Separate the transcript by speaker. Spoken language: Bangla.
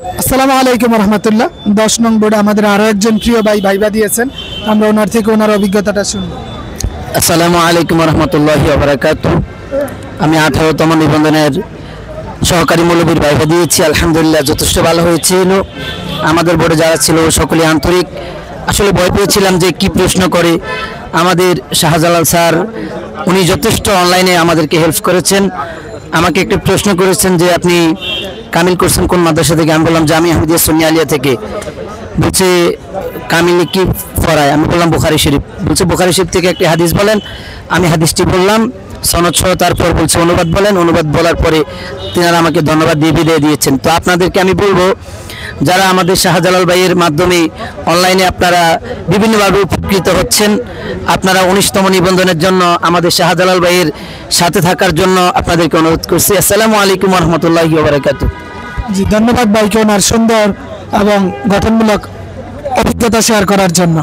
Speaker 1: আসসালামু আলাইকুম রহমতুল্লাহ। 10 নং বোর্ডে আমাদের আরো একজন প্রিয় ভাই ভাইবা দিয়েছেন, আমরা ওনার থেকে ওনার অভিজ্ঞতাটা শুনবো।
Speaker 2: আসসালামু আলাইকুম রহমতুল্লাহি ওয়া বারাকাতুহু। আমি 18তম নিবন্ধনের সহকারী মৌলবীর ভাইবা দিয়েছি, আলহামদুলিল্লাহ যথেষ্ট ভালো হয়েছিল। আমাদের বোর্ডে যারা ছিল সকলে আন্তরিক। আসলে ভয় পেয়েছিলাম যে কি প্রশ্ন করে। আমাদের শাহজালাল স্যার উনি যথেষ্ট অনলাইনে আমাদেরকে হেল্প করেছেন। আমাকে একটা প্রশ্ন করেছেন যে আপনি কামিল করছেন কোন মাদ্রাসা থেকে। আমি বললাম জামিয়া আহমদিয়া সুন্নিয়া আলিয়া থেকে। বলছে কামিলে কি পড়ায়? আমি বললাম বুখারী শরীফ। বলছে বুখারী শরীফ থেকে একটি হাদিস বলেন। আমি হাদিসটি বললাম সনদ সহ, তারপর বলছে অনুবাদ বলেন। অনুবাদ বলার পরে তিনারা আমাকে ধন্যবাদ দিয়ে বিদায় দিয়েছেন। তো আপনাদেরকে আমি বলবো, যারা আমাদের শাহজালাল ভাইয়ের মাধ্যমে অনলাইনে আপনারা বিভিন্নভাবে উপকৃত হচ্ছেন, আপনারা 19তম নিবন্ধনের জন্য আমাদের শাহজালাল ভাইয়ের সাথে থাকার জন্য আপনাদেরকে অনুরোধ করছি। আসসালামু আলাইকুম রহমতুল্লাহি ওয়া বারাকাতুহু।
Speaker 1: জি, ধন্যবাদ ভাইকে ওনার সুন্দর এবং গঠনমূলক অভিজ্ঞতা শেয়ার করার জন্য।